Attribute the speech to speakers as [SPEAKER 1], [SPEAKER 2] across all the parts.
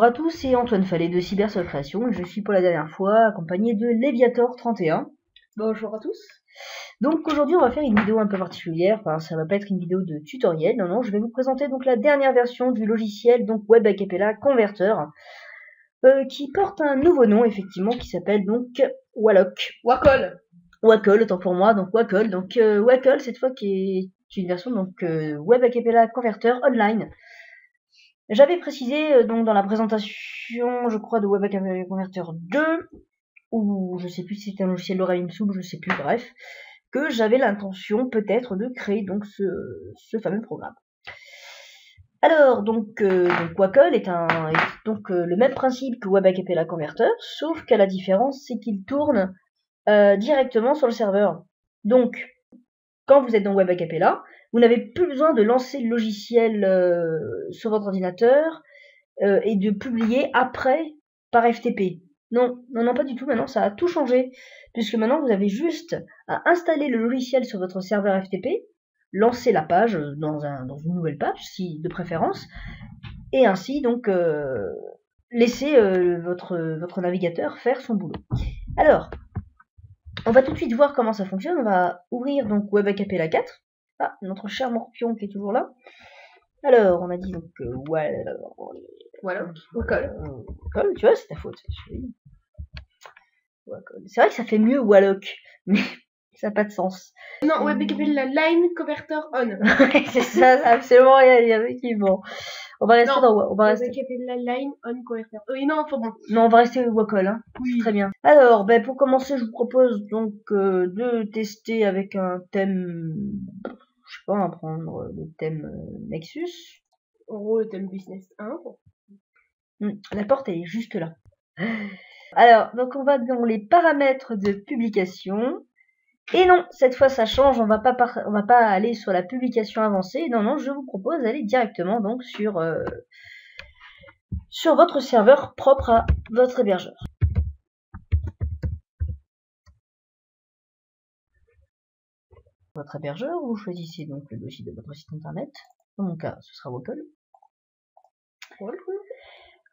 [SPEAKER 1] Bonjour à tous, c'est Antoine Fallet de Cybersoft Création et je suis pour la dernière fois accompagné de Leviator31.
[SPEAKER 2] Bonjour à tous.
[SPEAKER 1] Donc aujourd'hui on va faire une vidéo un peu particulière, enfin ça va pas être une vidéo de tutoriel, non, je vais vous présenter donc la dernière version du logiciel donc Web Acapella Converter qui porte un nouveau nom effectivement qui s'appelle donc
[SPEAKER 2] Wacol,
[SPEAKER 1] autant pour moi, donc Wacol. Donc Wacol cette fois qui est une version donc Web Acapella Converter Online. J'avais précisé donc dans la présentation, je crois, de Web Acapella Converter 2, ou je sais plus si c'était un logiciel d'Oralim Soup, je sais plus, bref, que j'avais l'intention peut-être de créer donc ce fameux programme. Alors donc Wacol est donc le même principe que Web Acapella Converter, sauf qu'à la différence c'est qu'il tourne directement sur le serveur. Donc quand vous êtes dans Web Acapella, vous n'avez plus besoin de lancer le logiciel sur votre ordinateur et de publier après par FTP. Non, pas du tout. Maintenant, ça a tout changé. Puisque maintenant, vous avez juste à installer le logiciel sur votre serveur FTP, lancer la page dans une nouvelle page, si de préférence, et ainsi donc laisser votre navigateur faire son boulot. Alors, on va tout de suite voir comment ça fonctionne. On va ouvrir donc Web Acapella 4. Ah, notre cher Morpion qui est toujours là. Alors, on a dit donc
[SPEAKER 2] Wacol.
[SPEAKER 1] Wacol, tu vois, c'est ta faute. C'est vrai que ça fait mieux Walloc, mais ça n'a pas de sens.
[SPEAKER 2] Non, Web Acapella Line Converter On.
[SPEAKER 1] C'est ça, ça a absolument rien à dire, effectivement. On va rester dans
[SPEAKER 2] Web Acapella Line On Converter. Oui, non, faut bon.
[SPEAKER 1] Non, on va rester Wacol, hein.
[SPEAKER 2] Oui.
[SPEAKER 1] Très bien. Alors, pour commencer, je vous propose donc de tester avec un thème. Je sais pas, on va prendre le thème Nexus.
[SPEAKER 2] En gros, le thème Business 1.
[SPEAKER 1] La porte elle est juste là. Alors, donc on va dans les paramètres de publication. Et non, cette fois ça change, on va pas aller sur la publication avancée. Non, je vous propose d'aller directement donc sur votre serveur propre à votre hébergeur. Votre hébergeur, vous choisissez donc le dossier de votre site internet. Dans mon cas, ce sera Wacol.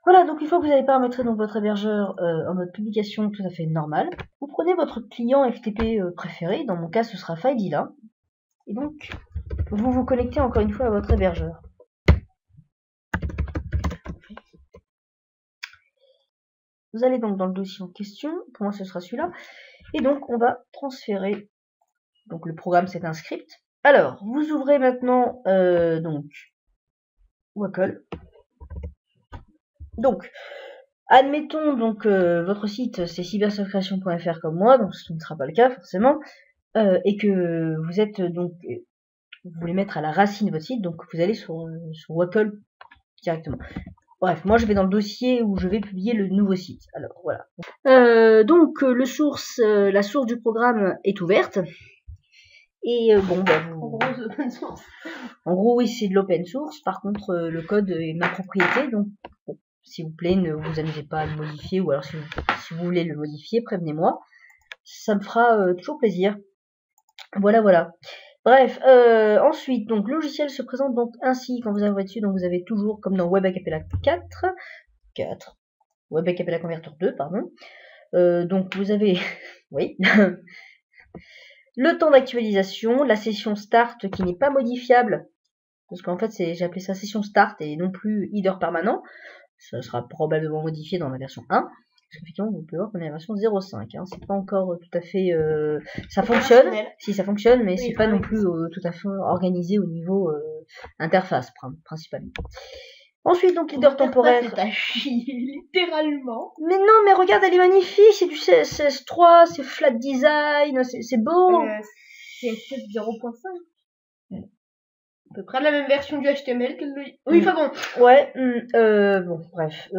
[SPEAKER 1] Voilà, donc une fois que vous avez paramétré donc votre hébergeur en mode publication tout à fait normal, vous prenez votre client FTP préféré, dans mon cas ce sera Filezilla, et donc vous vous connectez encore une fois à votre hébergeur. Vous allez donc dans le dossier en question, pour moi ce sera celui-là, et donc on va transférer, donc le programme c'est un script. Alors, vous ouvrez maintenant donc Wacol. Donc, admettons donc votre site c'est cybersoftcreation.fr comme moi, donc ce qui ne sera pas le cas forcément, et que vous êtes donc vous voulez mettre à la racine de votre site, donc vous allez sur Wacol directement. Bref, moi je vais dans le dossier où je vais publier le nouveau site. Alors voilà. Donc la source du programme est ouverte. Et bon,
[SPEAKER 2] En gros, c'est open source.
[SPEAKER 1] En gros, oui, c'est de l'open source. Par contre, le code est ma propriété, donc bon, s'il vous plaît, ne vous amusez pas à le modifier, ou alors si vous voulez le modifier, prévenez-moi. Ça me fera toujours plaisir. Voilà. Bref, ensuite, donc le logiciel se présente donc ainsi quand vous arrivez dessus. Donc vous avez toujours, comme dans Web Acapella 4, Web Acapella Converter 2, pardon. Donc vous avez, oui, le temps d'actualisation, la session start qui n'est pas modifiable, parce qu'en fait j'ai appelé ça session start et non plus header permanent. Ça sera probablement modifié dans la version 1. Parce qu'effectivement, vous pouvez voir qu'on est à la version 0.5. Hein. C'est pas encore tout à fait... ça fonctionne. Si, ça fonctionne, mais oui, c'est pas non plus tout à fait organisé au niveau interface, principalement. Ensuite, donc, leader temporaire.
[SPEAKER 2] C'est à chier, littéralement.
[SPEAKER 1] Mais non, mais regarde, elle est magnifique. C'est du CSS3, c'est flat design, c'est beau.
[SPEAKER 2] CSS 0.5. À peu près la même version du HTML que le... Oui, enfin bon.
[SPEAKER 1] Ouais, bon, bref.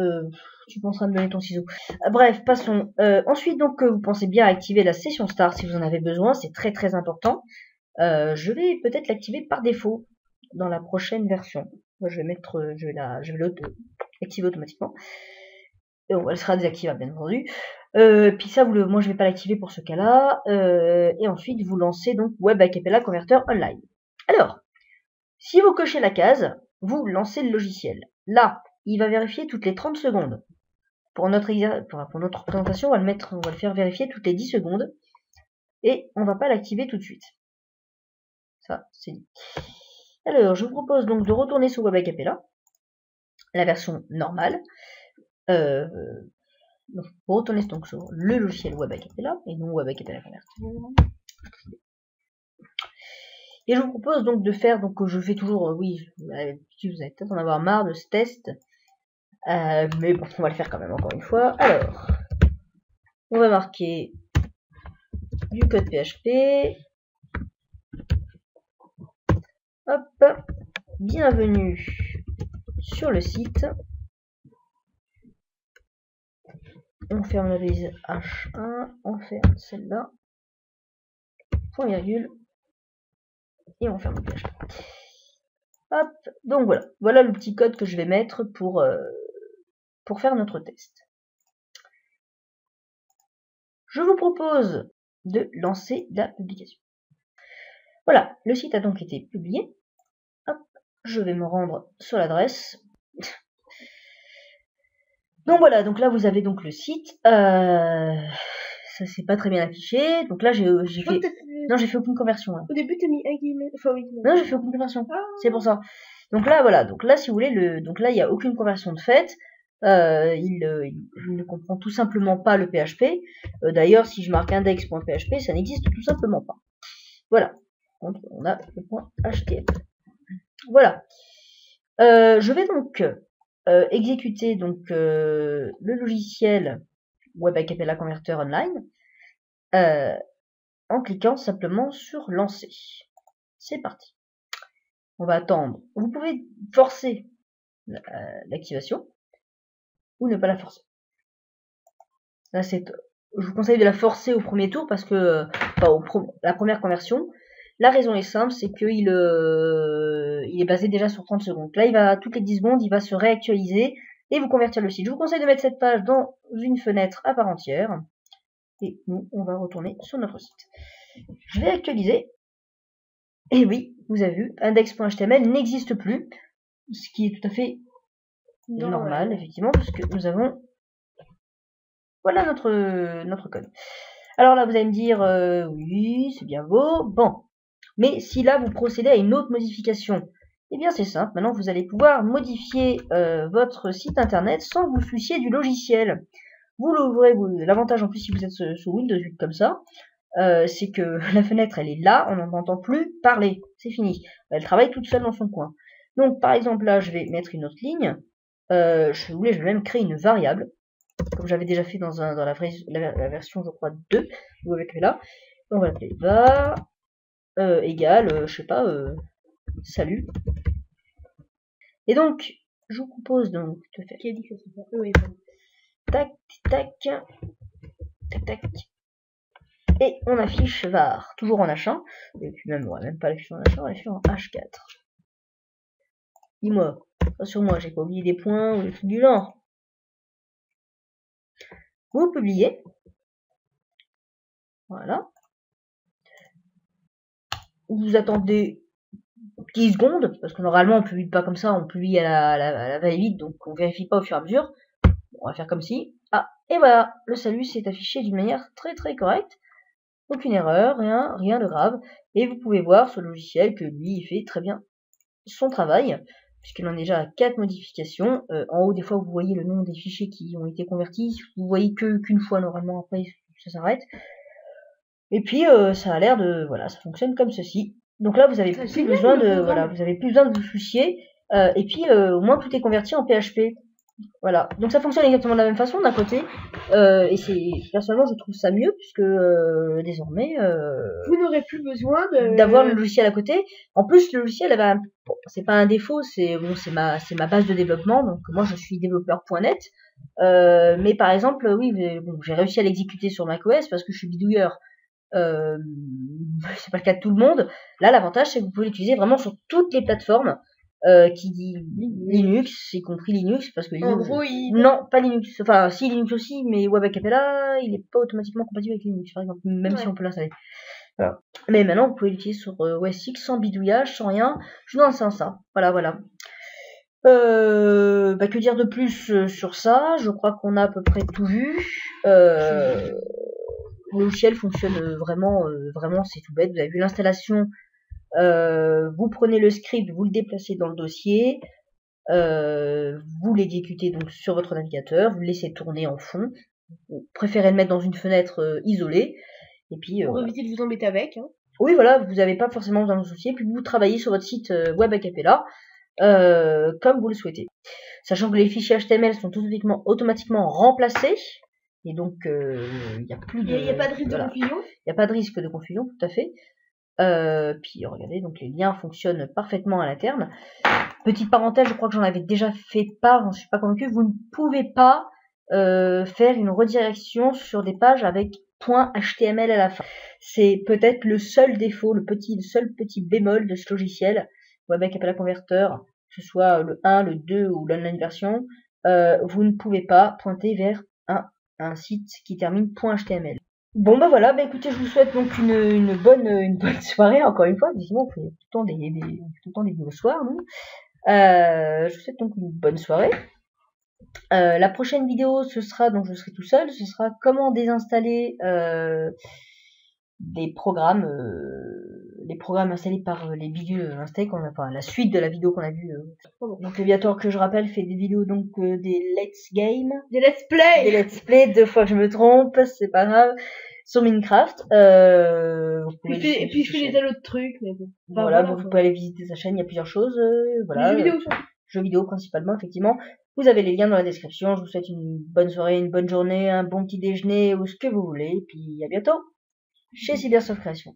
[SPEAKER 1] Tu penseras me donner ton ciseau. Bref, passons. Ensuite, donc, vous pensez bien à activer la session start si vous en avez besoin. C'est très très important. Je vais peut-être l'activer par défaut dans la prochaine version. Moi, je vais l'activer automatiquement. Et elle sera désactivable, bien entendu. Puis ça, moi, je vais pas l'activer pour ce cas-là. Et ensuite, vous lancez donc Web Acapella Converter Online. Alors, si vous cochez la case, vous lancez le logiciel. Là, il va vérifier toutes les 30 secondes. Pour notre présentation, on va le faire vérifier toutes les 10 secondes. Et on va pas l'activer tout de suite. Ça, c'est dit. Alors, je vous propose donc de retourner sur Web Acapella, la version normale. Donc, pour retourner donc sur le logiciel Web Acapella, et non Web Acapella Converter. Et je vous propose donc de faire, donc je fais toujours, oui, vous allez peut-être en avoir marre de ce test, mais bon, on va le faire quand même encore une fois. Alors, on va marquer du code PHP. Hop, bienvenue sur le site. On ferme la valise H1, on ferme celle-là, point virgule, et on ferme le PHP. Hop, donc voilà le petit code que je vais mettre pour faire notre test. Je vous propose de lancer la publication. Voilà, le site a donc été publié. Hop, je vais me rendre sur l'adresse. Donc voilà, donc là vous avez donc le site. Ça c'est pas très bien affiché. Donc là j'ai fait. Non, j'ai fait aucune conversion. Là.
[SPEAKER 2] Au début t'as mis un guillemot. Enfin oui.
[SPEAKER 1] Non, j'ai fait aucune conversion. C'est pour ça. Donc là voilà, donc là si vous voulez donc là il n'y a aucune conversion de fait. Il ne comprend tout simplement pas le PHP. D'ailleurs, si je marque index.php, ça n'existe tout simplement pas. Voilà. On a le point HTML. Voilà. Je vais donc exécuter donc le logiciel Web Acapella Converter Online en cliquant simplement sur lancer. C'est parti. On va attendre. Vous pouvez forcer l'activation ou ne pas la forcer. Là, je vous conseille de la forcer au premier tour parce que la première conversion. La raison est simple, c'est qu'il est basé déjà sur 30 secondes. Là, toutes les 10 secondes, il va se réactualiser et vous convertir le site. Je vous conseille de mettre cette page dans une fenêtre à part entière. Et nous, on va retourner sur notre site. Je vais actualiser. Et oui, vous avez vu, index.html n'existe plus. Ce qui est tout à fait normal, effectivement, parce que nous avons... Voilà notre code. Alors là, vous allez me dire, oui, c'est bien beau. Bon. Mais si là, vous procédez à une autre modification, eh bien c'est simple. Maintenant, vous allez pouvoir modifier votre site internet sans vous soucier du logiciel. Vous l'ouvrez, l'avantage en plus si vous êtes sous Windows 8 comme ça, c'est que la fenêtre, elle est là, on n'en entend plus parler. C'est fini. Elle travaille toute seule dans son coin. Donc, par exemple, là, je vais mettre une autre ligne. Je vais même créer une variable, comme j'avais déjà fait dans la version, je crois, 2, avec là. On va l'appeler var. Égal, je sais pas, salut. Et donc, je vous propose donc de faire.
[SPEAKER 2] Qui a dit que c'est ça? Oui,
[SPEAKER 1] tac, tac, tac, tac. Et on affiche var, toujours en H1. Et puis même, on va même pas l'afficher en H1, on l'affiche en H4. Dis-moi, rassure-moi, j'ai pas oublié des points ou des trucs du genre. Vous publiez. Voilà. Vous attendez 10 secondes, parce que normalement on publie pas comme ça, on publie à la va-vite, donc on vérifie pas au fur et à mesure. Bon, on va faire comme si. Ah, et voilà, le salut s'est affiché d'une manière très très correcte. Aucune erreur, rien de grave. Et vous pouvez voir sur le logiciel que lui, il fait très bien son travail, puisqu'il en a déjà 4 modifications. En haut, des fois, vous voyez le nom des fichiers qui ont été convertis. Vous voyez qu'une fois, normalement, après, ça s'arrête. Et puis, ça a l'air de... Voilà, ça fonctionne comme ceci. Donc là, vous avez plus besoin de... Voilà, vous avez plus besoin de vous soucier. Et puis, au moins, tout est converti en PHP. Voilà, donc ça fonctionne exactement de la même façon d'un côté, et personnellement je trouve ça mieux puisque désormais
[SPEAKER 2] vous n'aurez plus besoin
[SPEAKER 1] d'avoir le logiciel à côté. En plus le logiciel, bon, c'est pas un défaut, c'est ma base de développement, donc moi je suis développeur.net, mais par exemple oui, bon, j'ai réussi à l'exécuter sur macOS parce que je suis bidouilleur. C'est pas le cas de tout le monde. Là l'avantage c'est que vous pouvez l'utiliser vraiment sur toutes les plateformes. Qui dit Linux, y compris Linux, parce que Linux, non, pas Linux, enfin si Linux aussi, mais Web Acapella, il n'est pas automatiquement compatible avec Linux, par exemple, même si on peut l'installer. Voilà. Mais maintenant, vous pouvez l'utiliser sur OS X sans bidouillage, sans rien. Je vous lance ça. Voilà. Que dire de plus sur ça? Je crois qu'on a à peu près tout vu. Le logiciel fonctionne vraiment, c'est tout bête. Vous avez vu l'installation. Vous prenez le script, vous le déplacez dans le dossier, vous l'exécutez donc sur votre navigateur, vous le laissez tourner en fond. Vous préférez le mettre dans une fenêtre isolée. Et puis,
[SPEAKER 2] pour éviter de vous embêter avec. Hein.
[SPEAKER 1] Oui, voilà, vous n'avez pas forcément besoin de soucier. Puis vous travaillez sur votre site web a cappella comme vous le souhaitez. Sachant que les fichiers HTML sont automatiquement remplacés. Et donc, il n'y a plus de...
[SPEAKER 2] Il n'y a pas de risque de confusion.
[SPEAKER 1] Il n'y a pas de risque de confusion, tout à fait. Puis regardez, donc les liens fonctionnent parfaitement à l'interne. Petite parenthèse, je crois que j'en avais déjà fait part, je suis pas convaincue, vous ne pouvez pas faire une redirection sur des pages avec .html à la fin. C'est peut-être le seul défaut, le seul petit bémol de ce logiciel, Web a cappella Converter, que ce soit le 1, le 2 ou l'online version, vous ne pouvez pas pointer vers un site qui termine .html. Bon bah voilà, bah écoutez, je vous souhaite donc une bonne soirée, encore une fois, effectivement, on fait tout le temps des vidéos soirs, nous. Je vous souhaite donc une bonne soirée. La prochaine vidéo, ce sera, donc je serai tout seul, ce sera comment désinstaller des programmes, les programmes installés par les bidules Instec, enfin la suite de la vidéo qu'on a vue. Donc Viator, que je rappelle, fait des vidéos, donc des let's game.
[SPEAKER 2] Des let's play.
[SPEAKER 1] Des let's play, 2 fois que je me trompe, c'est pas grave. Sur Minecraft.
[SPEAKER 2] Et puis je fais des tas d'autres trucs, mais bon.
[SPEAKER 1] Voilà, vous pouvez aller visiter sa chaîne, il y a plusieurs choses. Voilà.
[SPEAKER 2] Jeux vidéo, surtout.
[SPEAKER 1] Jeux vidéo principalement, effectivement. Vous avez les liens dans la description. Je vous souhaite une bonne soirée, une bonne journée, un bon petit déjeuner ou ce que vous voulez. Et puis à bientôt chez Cybersoft Création.